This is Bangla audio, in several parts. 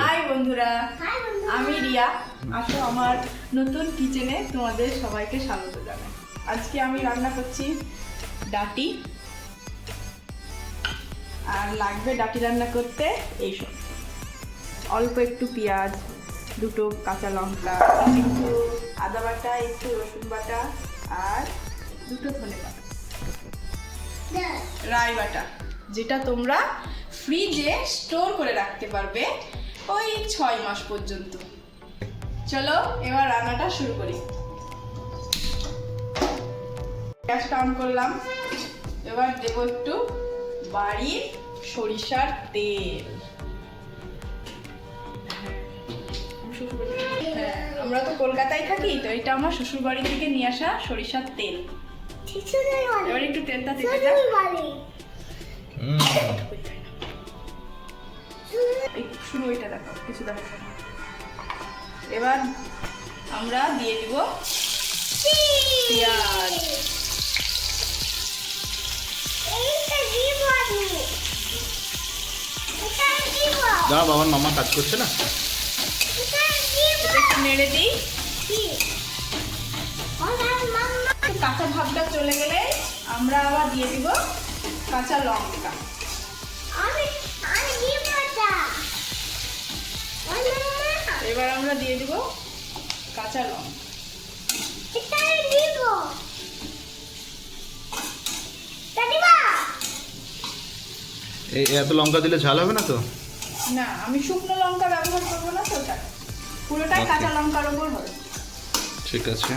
হাই বন্ধুরা, আমি রিয়া। আসো আমার নতুন কিচেনে তোমাদের সবাইকে স্বাগত জানাই। আজকে আমি রান্না করছি ডাটি, আর লাগবে ডাটি রান্না করতে এইসব অল্প একটু পেঁয়াজ, দুটো কাঁচা লঙ্কা, একটু আদা বাটা, একটু রসুন বাটা, আর দুটো ধনে বাটা, রাই বাটা, যেটা তোমরা ফ্রিজে স্টোর করে রাখতে পারবে ওই 6 মাস পর্যন্ত। চলো এবার রান্নাটা শুরু করি। গ্যাসটা অন করলাম। এবার দেবো একটু বাড়ির সরিষার তেল। হ্যাঁ, আমরা তো কলকাতায় থাকি, তো এটা আমার শ্বশুর বাড়ি থেকে নিয়ে আসা সরিষার তেল। এবার একটু তেলটা দিতে দাও। শুরু ওইটা দেখো, কিছু দেখো। এবার আমরা দিয়ে দিব পেঁয়াজ। দাঁড়া, বাবার মামা কাজ করছে না, একটু নেড়ে দিই। কাঁচা ভাবটা চলে গেলে আমরা আবার দিয়ে দিব কাঁচা লঙ্কা। এবার আমরা দিয়ে দিব কাঁচা লঙ্কা। এই এত লঙ্কা দিলে ঝাল হবে না তো? না, আমি শুকনো লঙ্কা ব্যবহার করবো না, তো ওটা পুরোটাই কাঁচা লঙ্কার উপর হবে। ঠিক আছে।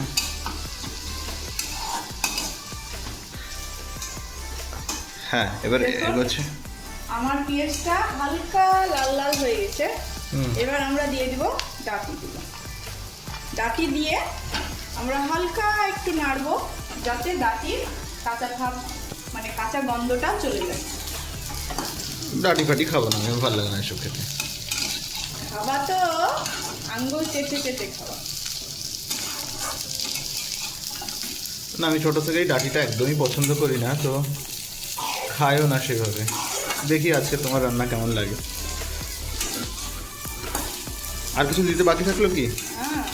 হ্যাঁ, এবার এগোচ্ছে। আমার পেঁয়াজটা হালকা লাল লাল হয়ে গেছে। এবার আমরা দিয়ে দিব ডাটি। ডাটি দিয়ে আমরা হালকা একটু নাড়বো, যাতে ডাটির কাঁচা ভাব, মানে কাঁচা গন্ধটা চলে যায়। ডাটি ফাটি খাবো না, আমি ভালো লাগে না এসব খেতে। খাবা তো আঙ্গুল চেটে চেটে খাওয়া। না, আমি ছোট থেকেই ডাটিটা একদমই পছন্দ করি না, তো খাইও না সেভাবে। দেখি আজকে তোমার রান্না কেমন লাগে। আর কিছু দিতে বাকি থাকলো কি? হ্যাঁ,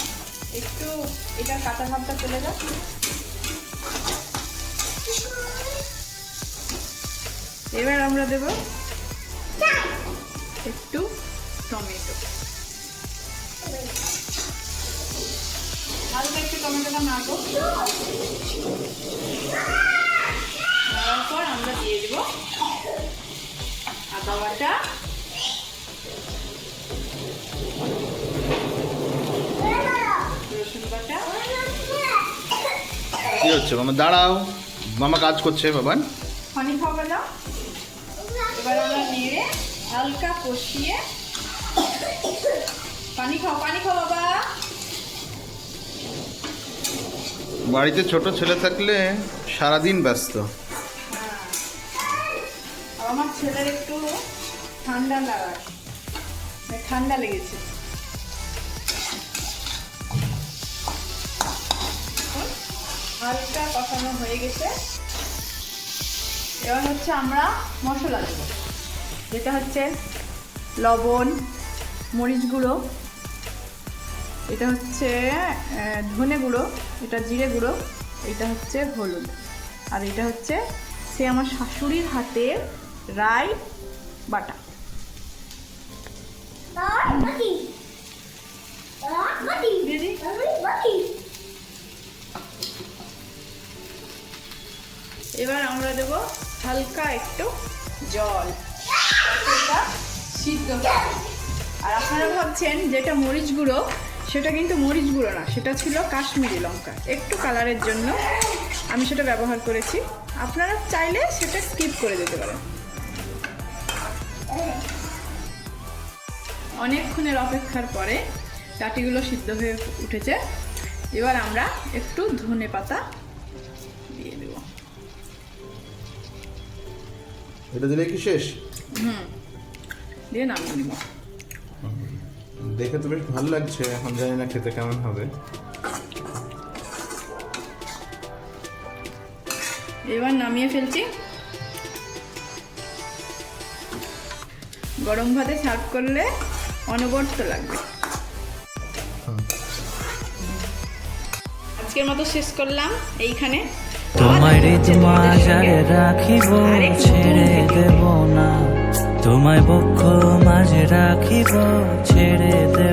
একটু এটা কাঁচা ভাবটা চলে যাক। এবার আমরা দেব একটু টমেটো। হালকা একটু টমেটোটা নাড়বো। নাড়ার পর আমরা দিয়ে দিব আদা বাটা, রসুন বাটা। কি হচ্ছে মামা? দাঁড়াও, মামা কাজ করছে বাবান। পানি খাওয়া দাও। এবার আমরা নেড়ে হালকা কষিয়ে, পানি খাও বাবা। বাড়িতে ছোট ছেলে থাকলে সারাদিন ব্যস্ত। হ্যাঁ, আমার ছেলের একটু ঠান্ডা লেগেছে। হালকা কষানো হয়ে গেছে। এবার হচ্ছে আমরা মশলা দেব, যেটা হচ্ছে লবণ, মরিচ গুঁড়ো, এটা হচ্ছে ধনে গুঁড়ো, এটা জিরে গুঁড়ো, এটা হচ্ছে হলুদ, আর এটা হচ্ছে সে আমার শাশুড়ির হাতের রাই বাটা। এবার আমরা দেব হালকা একটু জল, এটা সিদ্ধ হবে। আর আপনারা ভাবছেন যেটা মরিচ গুঁড়ো, সেটা কিন্তু মরিচ গুঁড়ো না, সেটা ছিল কাশ্মীরি লঙ্কা। একটু কালারের জন্য আমি সেটা ব্যবহার করেছি, আপনারা চাইলে সেটা স্কিপ করে দিতে পারেন। অনেকক্ষণের অপেক্ষার পরে ডাটিগুলো সিদ্ধ হয়ে উঠেছে। এবার আমরা একটু ধনে পাতা দিয়ে দেব। এটা দিলে কি শেষ? দিয়ে নামিয়ে নেব। দেখে তো বেশ ভালো লাগছে, এখন জানি না খেতে কেমন হবে। এবার নামিয়ে ফেলছি। গরম ভাতে সার্ভ করলে অনবরত লাগবে। আজকের মতো শেষ করলাম এইখানে। তোমায় ঋতুমাঝারে রাখিব ছেড়ে দেব না, তোমায় বক্ষ মাঝে রাখিব ছেড়ে দেব